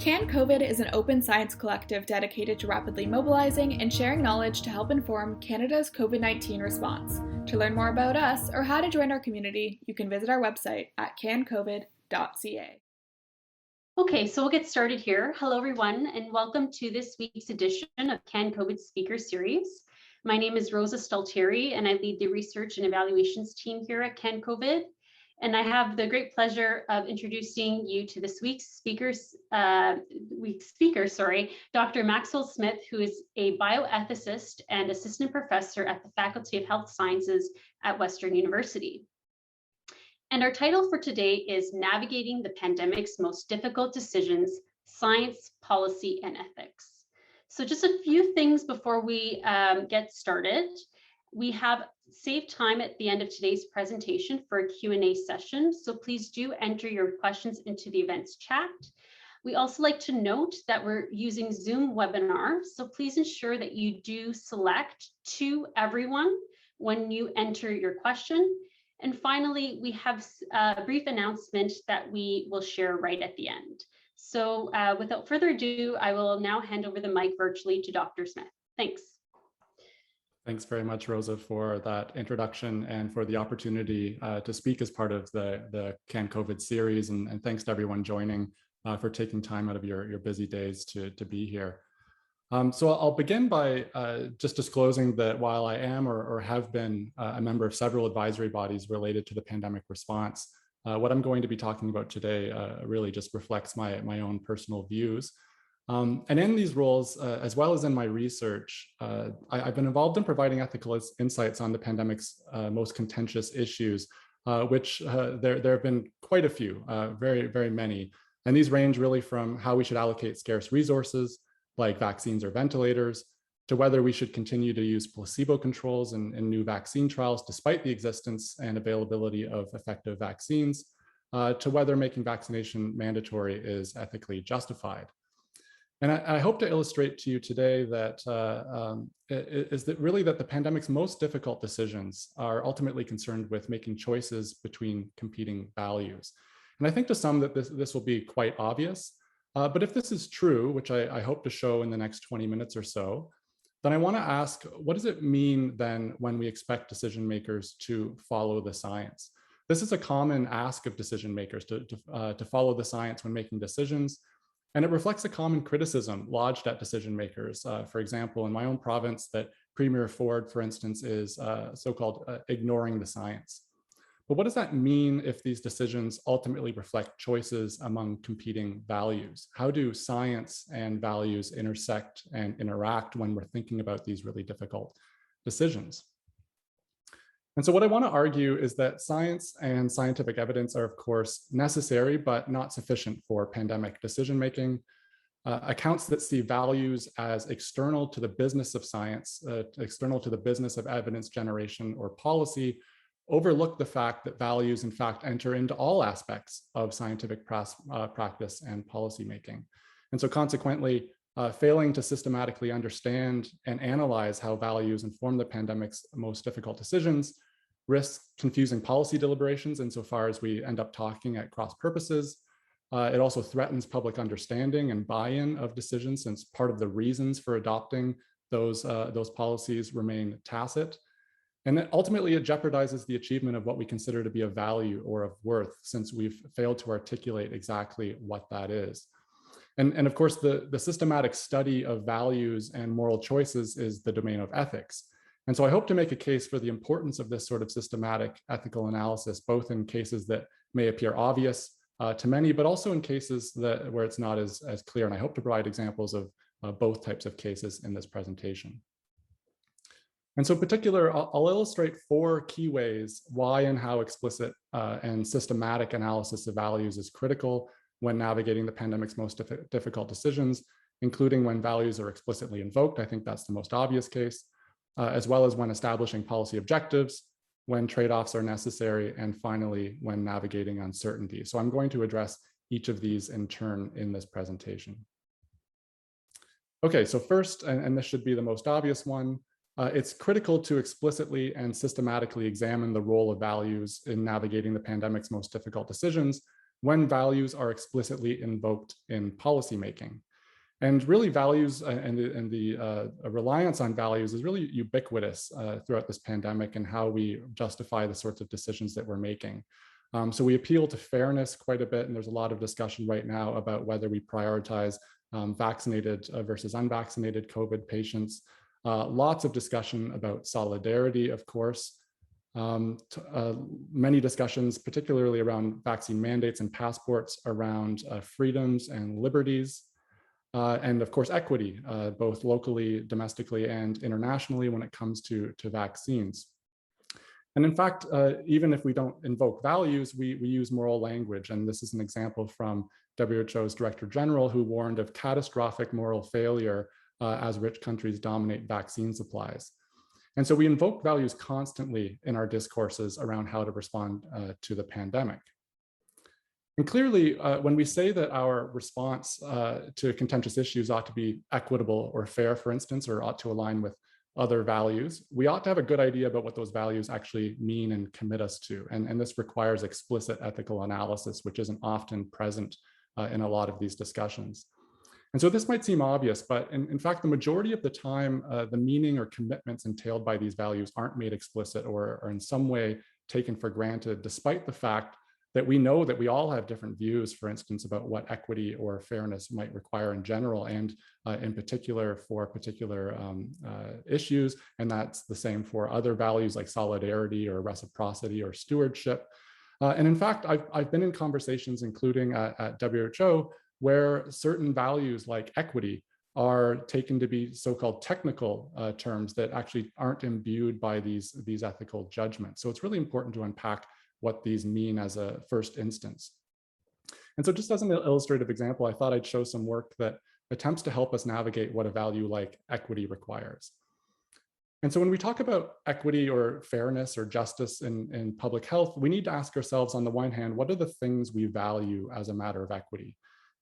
Can COVID is an open science collective dedicated to rapidly mobilizing and sharing knowledge to help inform Canada's COVID-19 response. To learn more about us or how to join our community, you can visit our website at cancovid.ca. Okay, so we'll get started here. Hello, everyone, and welcome to this week's edition of Can COVID Speaker Series. My name is Rosa Staltieri, and I lead the research and evaluations team here at Can COVID. And I have the great pleasure of introducing you to this week's speaker, Dr. Maxwell Smith, who is a bioethicist and assistant professor at the Faculty of Health Sciences at Western University. And our title for today is Navigating the Pandemic's Most Difficult Decisions, Science, Policy, and Ethics. So just a few things before we get started. We have saved time at the end of today's presentation for a Q&A session, so please do enter your questions into the events chat. We also like to note that we're using Zoom webinar, so please ensure that you do select to everyone when you enter your question. And finally, we have a brief announcement that we will share right at the end. So without further ado, I will now hand over the mic virtually to Dr. Smith. Thanks. Thanks very much, Rosa, for that introduction and for the opportunity to speak as part of the Can COVID series. And thanks to everyone joining for taking time out of your busy days to be here. So I'll begin by just disclosing that while I am or have been a member of several advisory bodies related to the pandemic response, what I'm going to be talking about today really just reflects my own personal views. And in these roles, as well as in my research, I've been involved in providing ethical insights on the pandemic's most contentious issues, which there have been quite a few, very, very many. And these range really from how we should allocate scarce resources, like vaccines or ventilators, to whether we should continue to use placebo controls in new vaccine trials, despite the existence and availability of effective vaccines, to whether making vaccination mandatory is ethically justified. And I hope to illustrate to you today that the pandemic's most difficult decisions are ultimately concerned with making choices between competing values. And I think to some that this will be quite obvious, but if this is true, which I hope to show in the next 20 minutes or so, then I want to ask, what does it mean then when we expect decision makers to follow the science? This is a common ask of decision makers to follow the science when making decisions. And it reflects a common criticism lodged at decision makers. For example, in my own province, that Premier Ford, for instance, is so-called ignoring the science. But what does that mean if these decisions ultimately reflect choices among competing values? How do science and values intersect and interact when we're thinking about these really difficult decisions? And so what I want to argue is that science and scientific evidence are, of course, necessary, but not sufficient for pandemic decision-making. Accounts that see values as external to the business of science, external to the business of evidence generation or policy, overlook the fact that values, in fact, enter into all aspects of scientific practice and policymaking. And so consequently, failing to systematically understand and analyze how values inform the pandemic's most difficult decisions risks confusing policy deliberations insofar as we end up talking at cross purposes. It also threatens public understanding and buy-in of decisions, since part of the reasons for adopting those policies remain tacit. And then ultimately, it jeopardizes the achievement of what we consider to be a value or of worth, since we've failed to articulate exactly what that is. And of course, the systematic study of values and moral choices is the domain of ethics. And so I hope to make a case for the importance of this sort of systematic ethical analysis, both in cases that may appear obvious to many, but also in cases where it's not as clear. And I hope to provide examples of both types of cases in this presentation. And so in particular, I'll illustrate 4 key ways why and how explicit and systematic analysis of values is critical when navigating the pandemic's most difficult decisions, including when values are explicitly invoked. I think that's the most obvious case, as well as when establishing policy objectives, when trade-offs are necessary, and finally, when navigating uncertainty. So I'm going to address each of these in turn in this presentation. Okay, so first, and this should be the most obvious one, it's critical to explicitly and systematically examine the role of values in navigating the pandemic's most difficult decisions, when values are explicitly invoked in policymaking. And really values and the reliance on values is really ubiquitous throughout this pandemic and how we justify the sorts of decisions that we're making. So we appeal to fairness quite a bit, and there's a lot of discussion right now about whether we prioritize vaccinated versus unvaccinated COVID patients. Lots of discussion about solidarity, of course. Many discussions, particularly around vaccine mandates and passports, around freedoms and liberties. And of course, equity, both locally, domestically, and internationally when it comes to vaccines. And in fact, even if we don't invoke values, we use moral language. And this is an example from WHO's Director General, who warned of catastrophic moral failure as rich countries dominate vaccine supplies. And so we invoke values constantly in our discourses around how to respond to the pandemic. And clearly, when we say that our response to contentious issues ought to be equitable or fair, for instance, or ought to align with other values, we ought to have a good idea about what those values actually mean and commit us to. And this requires explicit ethical analysis, which isn't often present in a lot of these discussions. And so this might seem obvious, but in fact, the majority of the time, the meaning or commitments entailed by these values aren't made explicit or in some way taken for granted, despite the fact that we know that we all have different views, for instance, about what equity or fairness might require in general, and in particular for particular issues. And that's the same for other values like solidarity or reciprocity or stewardship. And in fact, I've been in conversations, including at WHO, where certain values like equity are taken to be so-called technical terms that actually aren't imbued by these ethical judgments. So it's really important to unpack what these mean as a first instance. And so just as an illustrative example, I thought I'd show some work that attempts to help us navigate what a value like equity requires. And so when we talk about equity or fairness or justice in public health, we need to ask ourselves, on the one hand, what are the things we value as a matter of equity?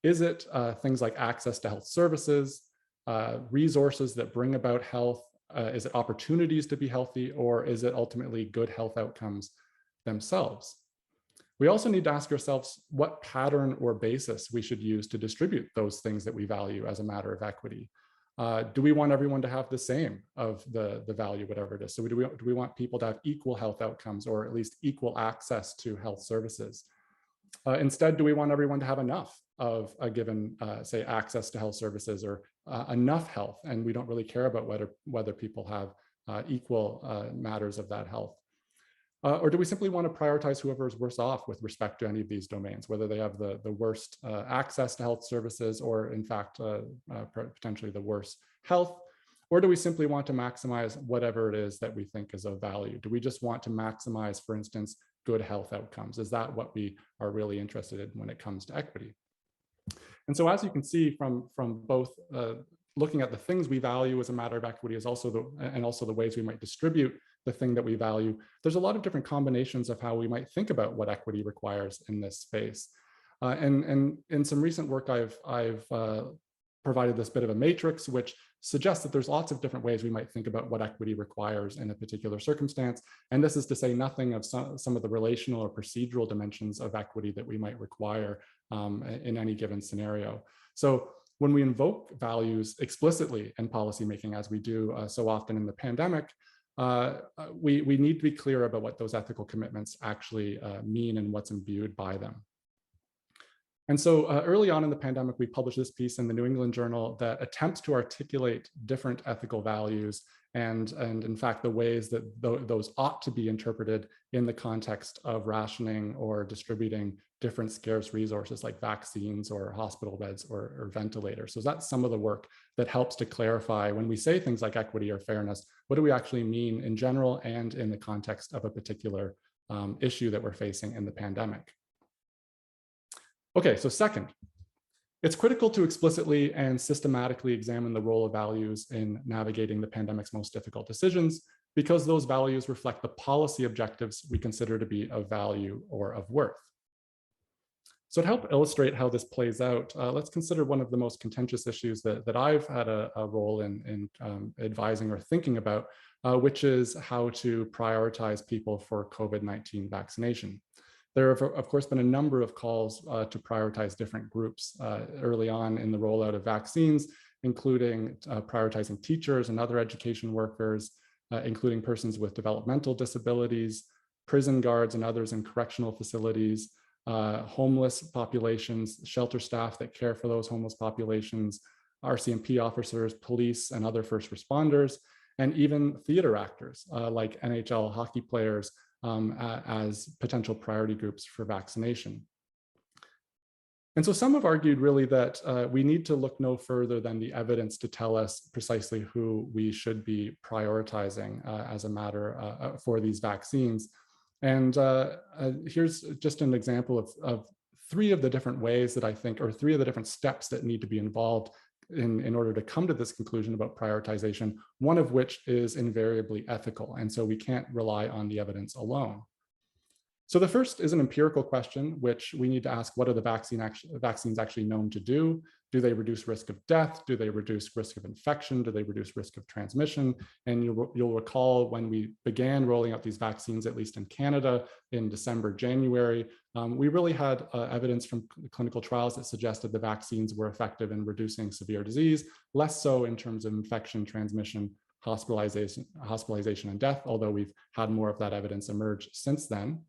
Is it things like access to health services, resources that bring about health? Is it opportunities to be healthy, or is it ultimately good health outcomes themselves? We also need to ask ourselves what pattern or basis we should use to distribute those things that we value as a matter of equity. Do we want everyone to have the same of the value, whatever it is? So do we want people to have equal health outcomes, or at least equal access to health services? Instead, do we want everyone to have enough of a given, say, access to health services, or enough health, and we don't really care about whether people have equal matters of that health? Or do we simply want to prioritize whoever is worse off with respect to any of these domains, whether they have the worst access to health services, or in fact, potentially the worst health? Or do we simply want to maximize whatever it is that we think is of value? Do we just want to maximize, for instance, good health outcomes? Is that what we are really interested in when it comes to equity? And so as you can see from both looking at the things we value as a matter of equity and also the ways we might distribute the thing that we value, there's a lot of different combinations of how we might think about what equity requires in this space. And in some recent work, I've provided this bit of a matrix, which suggests that there's lots of different ways we might think about what equity requires in a particular circumstance. And this is to say nothing of some of the relational or procedural dimensions of equity that we might require in any given scenario. So when we invoke values explicitly in policymaking, as we do so often in the pandemic, we need to be clear about what those ethical commitments actually mean and what's imbued by them. And so early on in the pandemic, we published this piece in the New England Journal that attempts to articulate different ethical values and in fact, the ways that those ought to be interpreted in the context of rationing or distributing different scarce resources like vaccines or hospital beds or ventilators. So that's some of the work that helps to clarify when we say things like equity or fairness, what do we actually mean in general and in the context of a particular issue that we're facing in the pandemic. Okay, so second, it's critical to explicitly and systematically examine the role of values in navigating the pandemic's most difficult decisions, because those values reflect the policy objectives we consider to be of value or of worth. So to help illustrate how this plays out, let's consider one of the most contentious issues that I've had a role in advising or thinking about, which is how to prioritize people for COVID-19 vaccination. There have, of course, been a number of calls to prioritize different groups early on in the rollout of vaccines, including prioritizing teachers and other education workers, including persons with developmental disabilities, prison guards and others in correctional facilities, homeless populations, shelter staff that care for those homeless populations, RCMP officers, police, and other first responders, and even theater actors like NHL hockey players as potential priority groups for vaccination. And so some have argued really that we need to look no further than the evidence to tell us precisely who we should be prioritizing as a matter for these vaccines. And here's just an example of three of the different ways that I think, or three of the different steps that need to be involved in order to come to this conclusion about prioritization, one of which is invariably ethical. And so we can't rely on the evidence alone. So the first is an empirical question, which we need to ask, what are the vaccines actually known to do? Do they reduce risk of death? Do they reduce risk of infection? Do they reduce risk of transmission? And you'll recall when we began rolling out these vaccines, at least in Canada in December, January, we really had evidence from clinical trials that suggested the vaccines were effective in reducing severe disease, less so in terms of infection, transmission, hospitalization and death, although we've had more of that evidence emerge since then.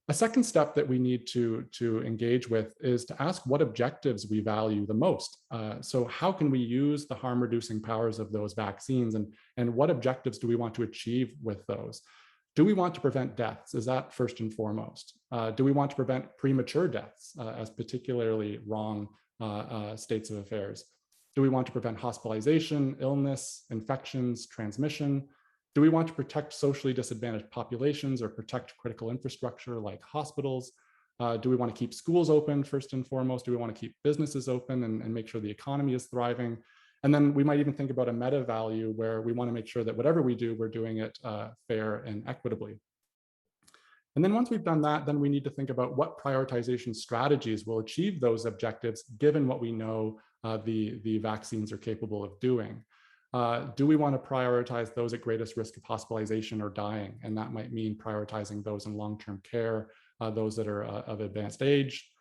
A second step that we need to engage with is to ask what objectives we value the most. So how can we use the harm reducing powers of those vaccines, and what objectives do we want to achieve with those? Do we want to prevent deaths? Is that first and foremost? Do we want to prevent premature deaths as particularly wrong states of affairs? Do we want to prevent hospitalization, illness, infections, transmission? Do we want to protect socially disadvantaged populations or protect critical infrastructure like hospitals? Do we want to keep schools open first and foremost? Do we want to keep businesses open and make sure the economy is thriving? And then we might even think about a meta value where we want to make sure that whatever we do, we're doing it fair and equitably. And then once we've done that, then we need to think about what prioritization strategies will achieve those objectives given what we know the vaccines are capable of doing. Do we want to prioritize those at greatest risk of hospitalization or dying? And that might mean prioritizing those in long-term care, those that are of advanced age.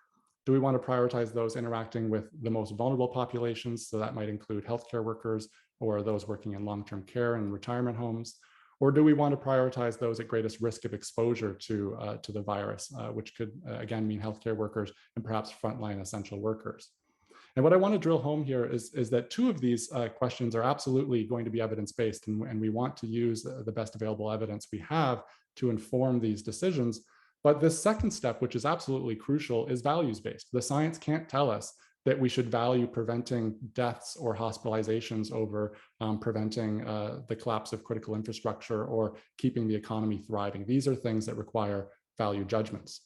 Do we want to prioritize those interacting with the most vulnerable populations? So that might include healthcare workers or those working in long-term care and retirement homes. Or do we want to prioritize those at greatest risk of exposure to the virus, which could again mean healthcare workers and perhaps frontline essential workers? And what I want to drill home here is that two of these questions are absolutely going to be evidence-based, and we want to use the best available evidence we have to inform these decisions. But this second step, which is absolutely crucial, is values-based. The science can't tell us that we should value preventing deaths or hospitalizations over preventing the collapse of critical infrastructure or keeping the economy thriving. These are things that require value judgments.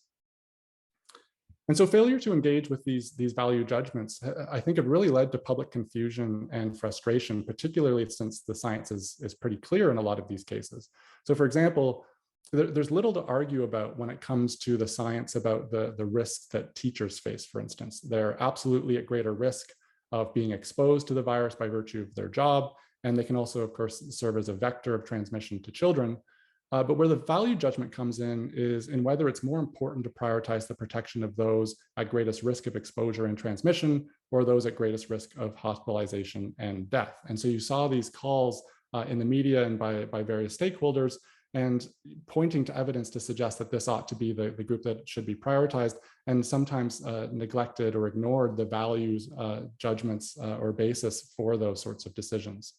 And so failure to engage with these value judgments, I think, have really led to public confusion and frustration, particularly since the science is pretty clear in a lot of these cases. So for example, there's little to argue about when it comes to the science about the risks that teachers face, for instance. They're absolutely at greater risk of being exposed to the virus by virtue of their job. And they can also, of course, serve as a vector of transmission to children. But where the value judgment comes in is in whether it's more important to prioritize the protection of those at greatest risk of exposure and transmission, or those at greatest risk of hospitalization and death. And so you saw these calls in the media and by various stakeholders, and pointing to evidence to suggest that this ought to be the group that should be prioritized, and sometimes neglected or ignored the values, judgments, or basis for those sorts of decisions.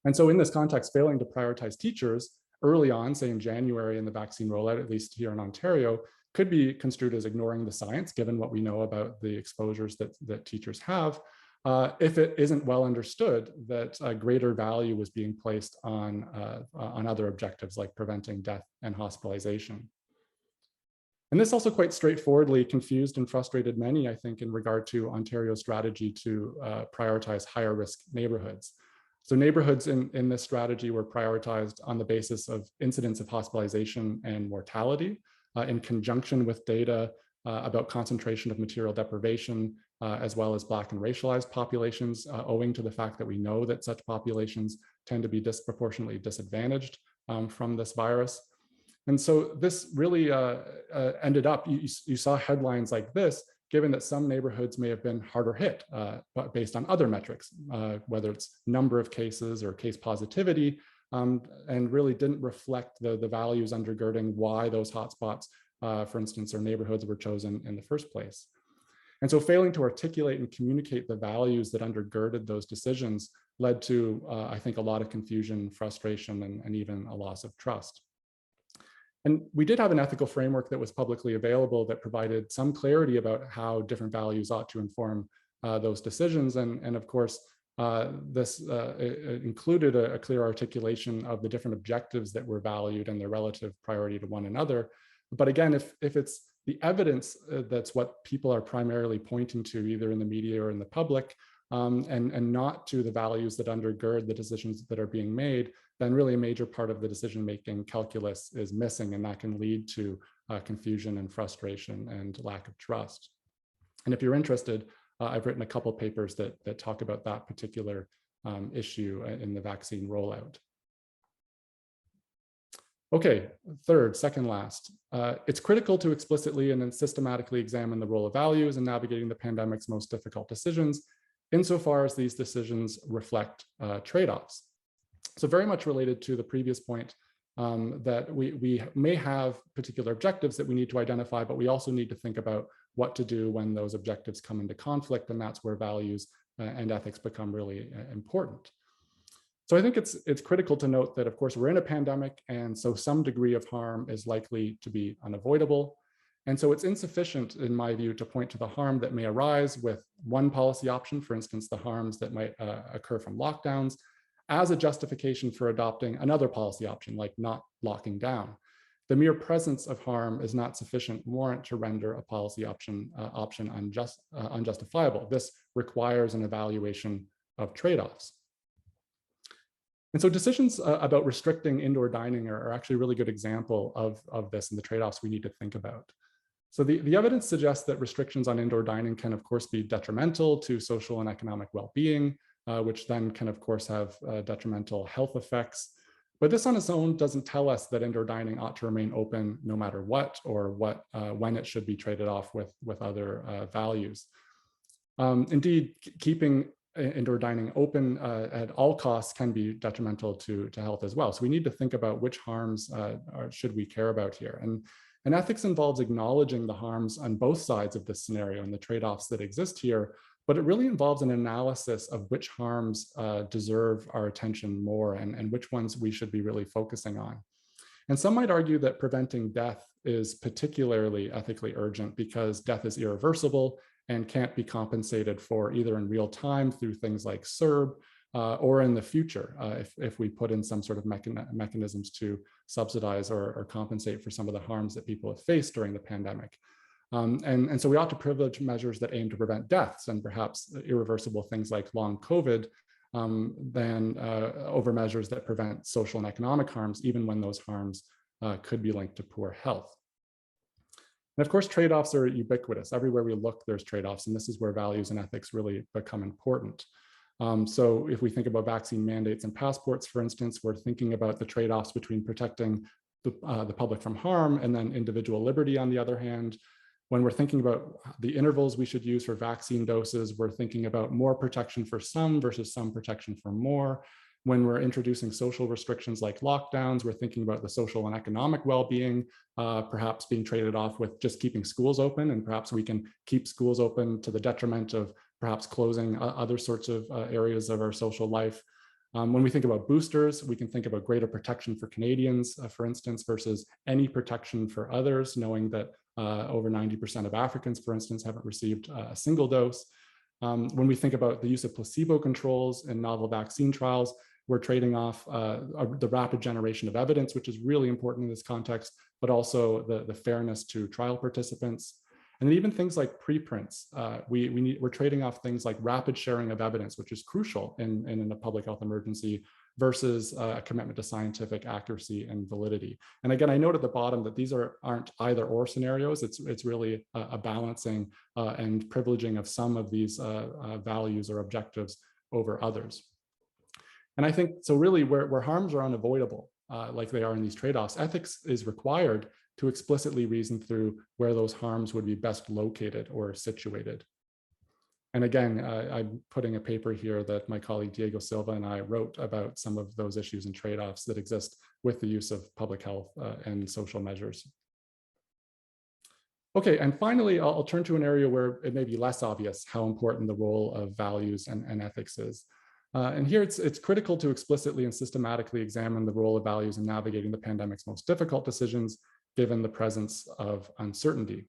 And so in this context, failing to prioritize teachers early on, say in January in the vaccine rollout, at least here in Ontario, could be construed as ignoring the science, given what we know about the exposures that teachers have, if it isn't well understood that greater value was being placed on other objectives like preventing death and hospitalization. And this also quite straightforwardly confused and frustrated many, I think, in regard to Ontario's strategy to prioritize higher risk neighborhoods. So neighborhoods in this strategy were prioritized on the basis of incidence of hospitalization and mortality in conjunction with data about concentration of material deprivation, as well as Black and racialized populations, owing to the fact that we know that such populations tend to be disproportionately disadvantaged from this virus. And so this really ended up, you saw headlines like this, given that some neighborhoods may have been harder hit but based on other metrics, whether it's number of cases or case positivity, and really didn't reflect the values undergirding why those hotspots, for instance, or neighborhoods were chosen in the first place. And so failing to articulate and communicate the values that undergirded those decisions led to, I think, a lot of confusion, frustration, and even a loss of trust. And we did have an ethical framework that was publicly available that provided some clarity about how different values ought to inform those decisions. And of course, this included a clear articulation of the different objectives that were valued and their relative priority to one another. But again, if it's the evidence that's what people are primarily pointing to, either in the media or in the public, and not to the values that undergird the decisions that are being made, then really a major part of the decision-making calculus is missing, and that can lead to confusion and frustration and lack of trust. And if you're interested, I've written a couple papers that talk about that particular issue in the vaccine rollout. Okay, second last, it's critical to explicitly and then systematically examine the role of values in navigating the pandemic's most difficult decisions, insofar as these decisions reflect trade-offs. So very much related to the previous point, that we may have particular objectives that we need to identify, but we also need to think about what to do when those objectives come into conflict, and that's where values and ethics become really important. So I think it's critical to note that, of course, we're in a pandemic, and so some degree of harm is likely to be unavoidable. And so it's insufficient, in my view, to point to the harm that may arise with one policy option, for instance, the harms that might occur from lockdowns, as a justification for adopting another policy option, like not locking down. The mere presence of harm is not sufficient warrant to render a policy option unjustifiable. This requires an evaluation of trade-offs. And so decisions about restricting indoor dining are actually a really good example of this and the trade-offs we need to think about. So the evidence suggests that restrictions on indoor dining can, of course, be detrimental to social and economic well-being, which then can, of course, have detrimental health effects. But this on its own doesn't tell us that indoor dining ought to remain open no matter what, or when it should be traded off with other values. Indeed, keeping indoor dining open at all costs can be detrimental to health as well. So we need to think about which harms should we care about here. And ethics involves acknowledging the harms on both sides of this scenario and the trade-offs that exist here, but it really involves an analysis of which harms deserve our attention more and which ones we should be really focusing on. And some might argue that preventing death is particularly ethically urgent because death is irreversible and can't be compensated for either in real time through things like CERB or in the future if we put in some sort of mechanisms to subsidize or compensate for some of the harms that people have faced during the pandemic. And so we ought to privilege measures that aim to prevent deaths and perhaps irreversible things like long COVID than over measures that prevent social and economic harms, even when those harms could be linked to poor health. And of course, trade-offs are ubiquitous. Everywhere we look, there's trade-offs, and this is where values and ethics really become important. So if we think about vaccine mandates and passports, for instance, we're thinking about the trade-offs between protecting the public from harm and then individual liberty on the other hand. When we're thinking about the intervals we should use for vaccine doses, we're thinking about more protection for some versus some protection for more. When we're introducing social restrictions like lockdowns, we're thinking about the social and economic well-being, perhaps being traded off with just keeping schools open, and perhaps we can keep schools open to the detriment of perhaps closing other sorts of areas of our social life. When we think about boosters, we can think about greater protection for Canadians, for instance, versus any protection for others, knowing that over 90% of Africans, for instance, haven't received a single dose. When we think about the use of placebo controls in novel vaccine trials, we're trading off the rapid generation of evidence, which is really important in this context, but also the fairness to trial participants. And then even things like preprints, we're trading off things like rapid sharing of evidence, which is crucial in a public health emergency, versus a commitment to scientific accuracy and validity. And again, I note at the bottom that these aren't either or scenarios. It's really a balancing and privileging of some of these values or objectives over others. And I think, so really where harms are unavoidable, like they are in these trade-offs, ethics is required to explicitly reason through where those harms would be best located or situated. And again, I'm putting a paper here that my colleague Diego Silva and I wrote about some of those issues and trade-offs that exist with the use of public health and social measures. Okay, and finally, I'll turn to an area where it may be less obvious how important the role of values and ethics is. And here it's critical to explicitly and systematically examine the role of values in navigating the pandemic's most difficult decisions, given the presence of uncertainty.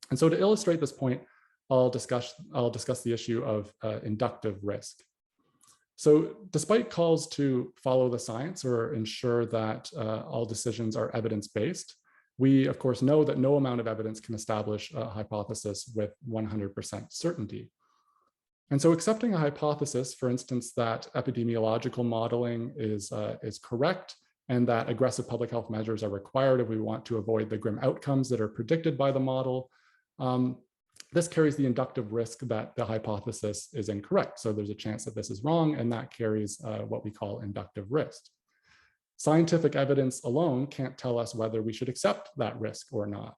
And so to illustrate this point, I'll discuss the issue of inductive risk. So despite calls to follow the science or ensure that all decisions are evidence-based, we of course know that no amount of evidence can establish a hypothesis with 100% certainty. And so accepting a hypothesis, for instance, that epidemiological modeling is correct and that aggressive public health measures are required if we want to avoid the grim outcomes that are predicted by the model, this carries the inductive risk that the hypothesis is incorrect. So there's a chance that this is wrong, and that carries what we call inductive risk. Scientific evidence alone can't tell us whether we should accept that risk or not.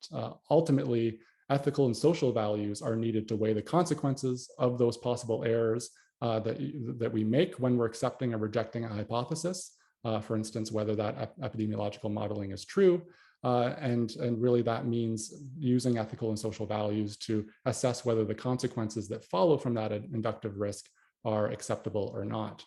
Ultimately, ethical and social values are needed to weigh the consequences of those possible errors that we make when we're accepting or rejecting a hypothesis. For instance, whether that epidemiological modeling is true. And really that means using ethical and social values to assess whether the consequences that follow from that inductive risk are acceptable or not.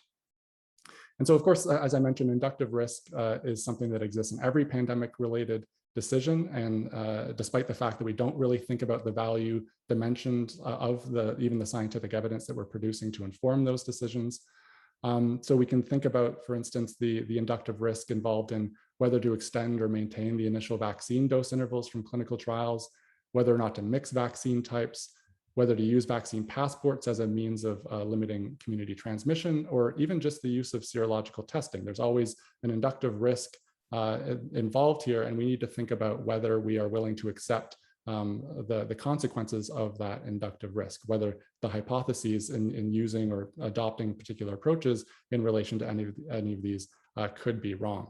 And so, of course, as I mentioned, inductive risk is something that exists in every pandemic-related decision. And despite the fact that we don't really think about the value dimensions of even the scientific evidence that we're producing to inform those decisions. So we can think about, for instance, the inductive risk involved in whether to extend or maintain the initial vaccine dose intervals from clinical trials, whether or not to mix vaccine types, whether to use vaccine passports as a means of limiting community transmission, or even just the use of serological testing. There's always an inductive risk involved here, and we need to think about whether we are willing to accept the consequences of that inductive risk, whether the hypotheses in using or adopting particular approaches in relation to any of these could be wrong.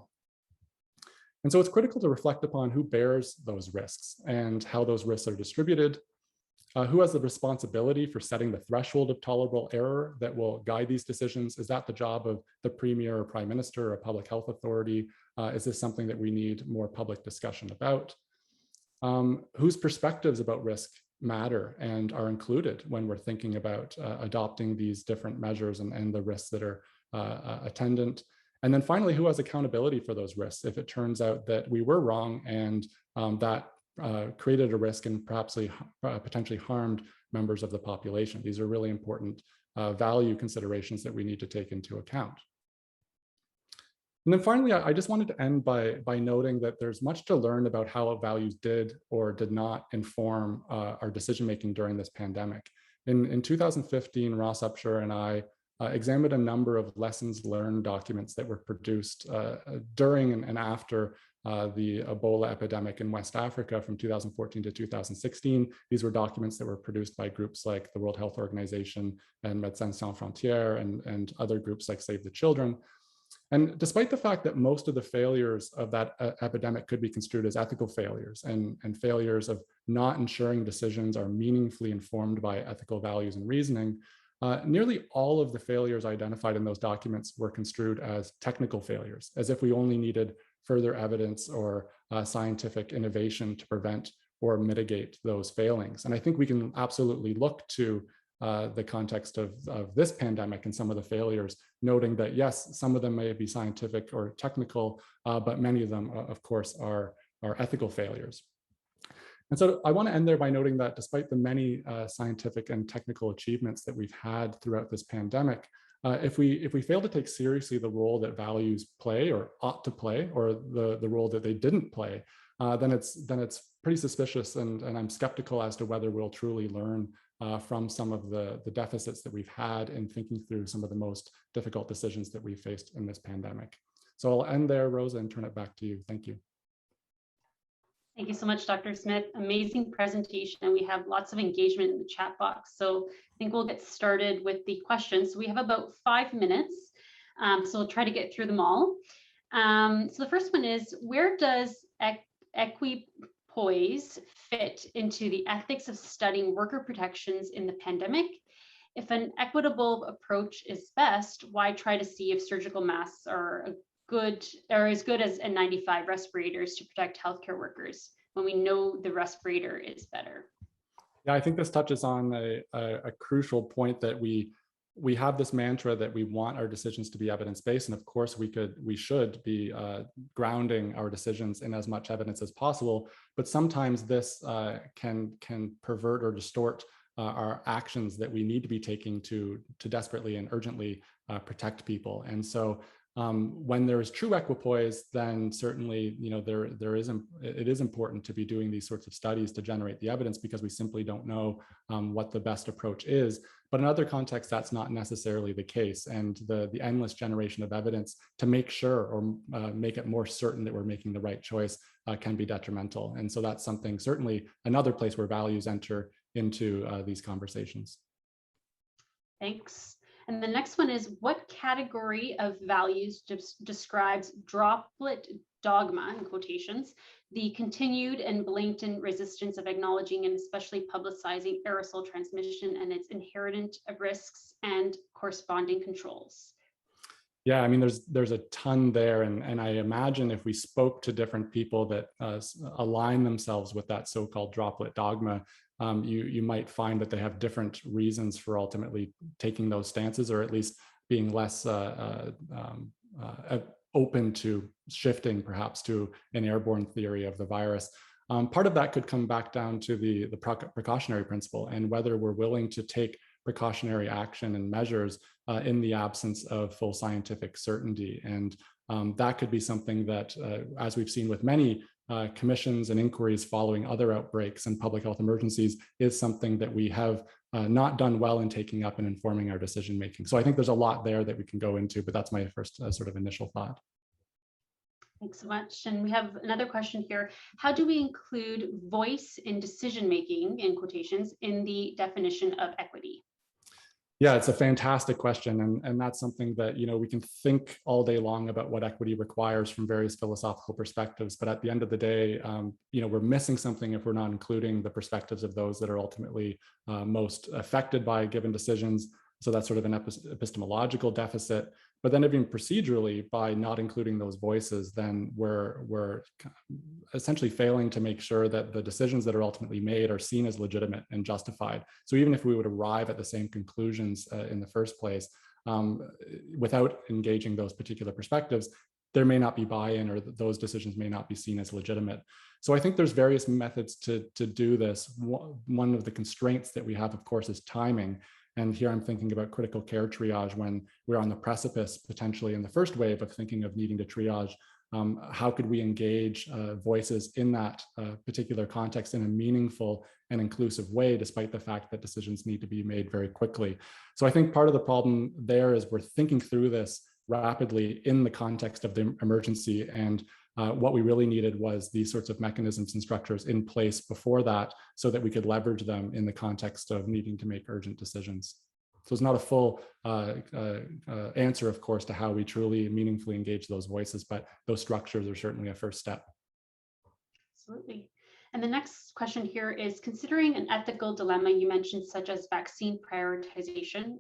And so it's critical to reflect upon who bears those risks and how those risks are distributed, who has the responsibility for setting the threshold of tolerable error that will guide these decisions. Is that the job of the premier or prime minister or a public health authority? Is this something that we need more public discussion about? Whose perspectives about risk matter and are included when we're thinking about adopting these different measures and the risks that are attendant? And then finally, who has accountability for those risks if it turns out that we were wrong and that created a risk and perhaps potentially harmed members of the population? These are really important value considerations that we need to take into account. And then finally, I just wanted to end by noting that there's much to learn about how values did or did not inform our decision-making during this pandemic. In 2015, Ross Upshur and I examined a number of lessons learned documents that were produced during and after the Ebola epidemic in West Africa from 2014 to 2016. These were documents that were produced by groups like the World Health Organization and Médecins Sans Frontières and other groups like Save the Children. And despite the fact that most of the failures of that epidemic could be construed as ethical failures and failures of not ensuring decisions are meaningfully informed by ethical values and reasoning, nearly all of the failures identified in those documents were construed as technical failures, as if we only needed further evidence or scientific innovation to prevent or mitigate those failings. And I think we can absolutely look to the context of this pandemic and some of the failures, noting that yes, some of them may be scientific or technical, but many of them, of course, are ethical failures. And so I want to end there by noting that despite the many scientific and technical achievements that we've had throughout this pandemic, if we fail to take seriously the role that values play or ought to play, or the role that they didn't play, then it's pretty suspicious, and I'm skeptical as to whether we'll truly learn from some of the deficits that we've had in thinking through some of the most difficult decisions that we faced in this pandemic. So I'll end there, Rosa, and turn it back to you. Thank you. Thank you so much, Dr. Smith. Amazing presentation, and we have lots of engagement in the chat box. So I think we'll get started with the questions. So we have about 5 minutes, so we'll try to get through them all. So the first one is, where does equipoise fit into the ethics of studying worker protections in the pandemic? If an equitable approach is best, why try to see if surgical masks are as good as N95 respirators to protect healthcare workers when we know the respirator is better? Yeah, I think this touches on a crucial point that we have this mantra that we want our decisions to be evidence-based, and of course we should be grounding our decisions in as much evidence as possible. But sometimes this can pervert or distort our actions that we need to be taking to desperately and urgently protect people. And so when there is true equipoise, then certainly, it is important to be doing these sorts of studies to generate the evidence, because we simply don't know what the best approach is. But in other contexts, that's not necessarily the case. And the endless generation of evidence to make sure or make it more certain that we're making the right choice can be detrimental. And so that's something, certainly another place where values enter into these conversations. Thanks. And the next one is, what category of values describes droplet dogma, in quotations, the continued and blatant resistance of acknowledging and especially publicizing aerosol transmission and its inherent risks and corresponding controls? Yeah, I mean, there's a ton there. And I imagine if we spoke to different people that align themselves with that so-called droplet dogma, you might find that they have different reasons for ultimately taking those stances, or at least being less open to shifting perhaps to an airborne theory of the virus. Part of that could come back down to the precautionary principle, and whether we're willing to take precautionary action and measures in the absence of full scientific certainty. And that could be something that, as we've seen with many commissions and inquiries following other outbreaks and public health emergencies, is something that we have not done well in taking up and informing our decision making. So I think there's a lot there that we can go into, but that's my first sort of initial thought. Thanks so much. And we have another question here. How do we include voice in decision making, in quotations, in the definition of equity? Yeah, it's a fantastic question. And that's something that, we can think all day long about what equity requires from various philosophical perspectives. But at the end of the day, we're missing something if we're not including the perspectives of those that are ultimately most affected by given decisions. So that's sort of an epistemological deficit. But then even procedurally, by not including those voices, then we're essentially failing to make sure that the decisions that are ultimately made are seen as legitimate and justified. So even if we would arrive at the same conclusions in the first place, without engaging those particular perspectives, there may not be buy-in, or those decisions may not be seen as legitimate. So I think there's various methods to do this. One of the constraints that we have, of course, is timing. And here I'm thinking about critical care triage when we're on the precipice, potentially in the first wave of thinking of needing to triage. How could we engage voices in that particular context in a meaningful and inclusive way, despite the fact that decisions need to be made very quickly? So I think part of the problem there is we're thinking through this rapidly in the context of the emergency, and what we really needed was these sorts of mechanisms and structures in place before that, so that we could leverage them in the context of needing to make urgent decisions. So it's not a full answer, of course, to how we truly meaningfully engage those voices, but those structures are certainly a first step. Absolutely. And the next question here is, considering an ethical dilemma you mentioned, such as vaccine prioritization,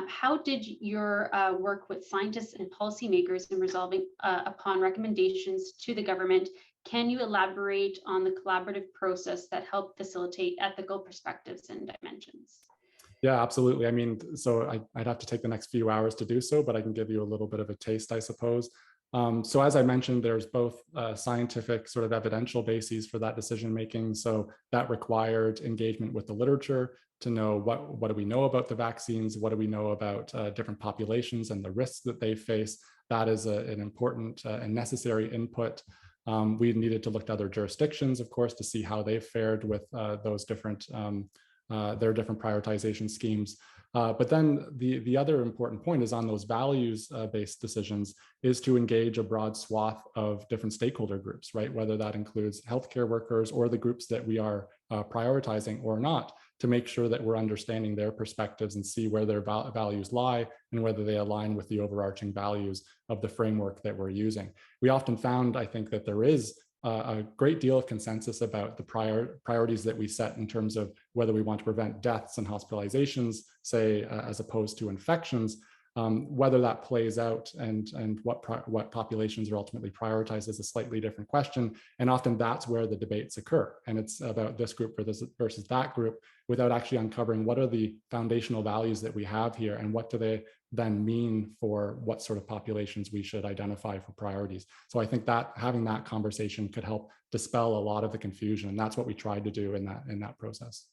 how did your work with scientists and policymakers in resolving upon recommendations to the government? Can you elaborate on the collaborative process that helped facilitate ethical perspectives and dimensions? Yeah, absolutely. I mean, so I'd have to take the next few hours to do so, but I can give you a little bit of a taste, I suppose. So as I mentioned, there's both scientific sort of evidential bases for that decision making. So that required engagement with the literature to know what do we know about the vaccines, what do we know about different populations and the risks that they face. That is an important and necessary input. We needed to look to other jurisdictions, of course, to see how they fared with those different their different prioritization schemes. But then the other important point is on those values-based decisions is to engage a broad swath of different stakeholder groups, right? Whether that includes healthcare workers or the groups that we are prioritizing or not. to make sure that we're understanding their perspectives and see where their values lie and whether they align with the overarching values of the framework that we're using. We often found, I think, that there is a great deal of consensus about the priorities that we set in terms of whether we want to prevent deaths and hospitalizations, say, as opposed to infections. Whether that plays out and what populations are ultimately prioritized is a slightly different question. And often that's where the debates occur. And it's about this group versus that group, without actually uncovering what are the foundational values that we have here and what do they then mean for what sort of populations we should identify for priorities. So I think that having that conversation could help dispel a lot of the confusion. And that's what we tried to do in that process.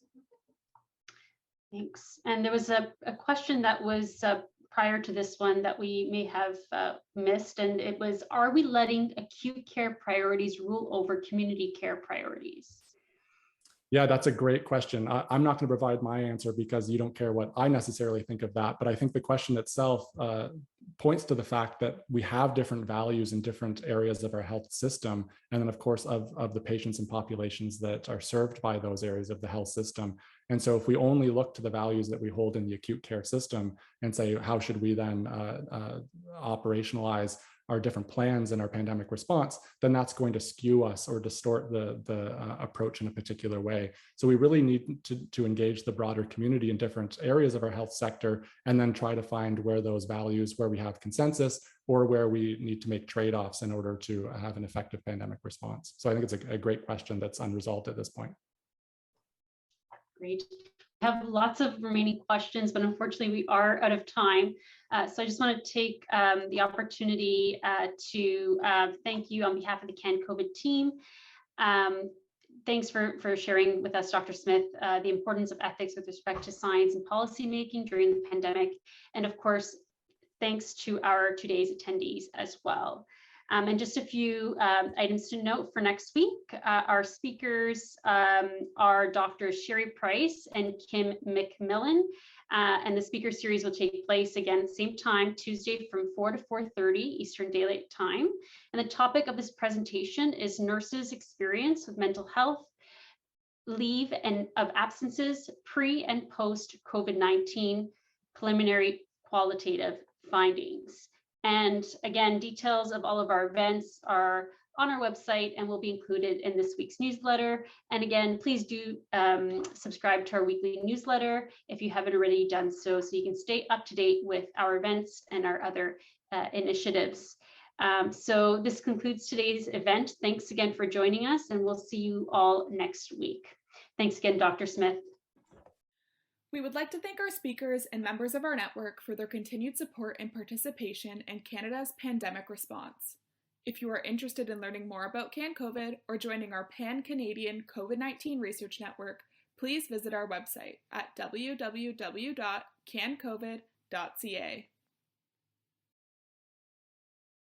Thanks. And there was a question that was prior to this one that we may have missed, and it was, are we letting acute care priorities rule over community care priorities? Yeah, that's a great question. I'm not going to provide my answer because you don't care what I necessarily think of that. But I think the question itself points to the fact that we have different values in different areas of our health system. And then, of course, of the patients and populations that are served by those areas of the health system. And so if we only look to the values that we hold in the acute care system and say, how should we then operationalize our different plans and our pandemic response, then that's going to skew us or distort the approach in a particular way. So we really need to engage the broader community in different areas of our health sector, and then try to find where those values, where we have consensus, or where we need to make trade-offs in order to have an effective pandemic response. So I think it's a great question that's unresolved at this point. Great. I have lots of remaining questions, but unfortunately we are out of time. So I just want to take the opportunity to thank you on behalf of the CanCOVID team. Thanks for sharing with us, Dr. Smith, the importance of ethics with respect to science and policy making during the pandemic. And of course, thanks to our today's attendees as well. And just a few items to note for next week. Our speakers are Dr. Sherry Price and Kim McMillan. And the speaker series will take place again, same time, Tuesday from 4 to 4:30 Eastern Daylight Time. And the topic of this presentation is nurses' experience with mental health, leave and of absences, pre and post COVID-19, preliminary qualitative findings. And again, details of all of our events are on our website and will be included in this week's newsletter. And again, please do subscribe to our weekly newsletter if you haven't already done so you can stay up to date with our events and our other initiatives. So this concludes today's event. Thanks again for joining us, and we'll see you all next week. Thanks again, Dr. Smith. We would like to thank our speakers and members of our network for their continued support and participation in Canada's pandemic response. If you are interested in learning more about CanCOVID or joining our Pan-Canadian COVID-19 Research Network, please visit our website at www.cancovid.ca.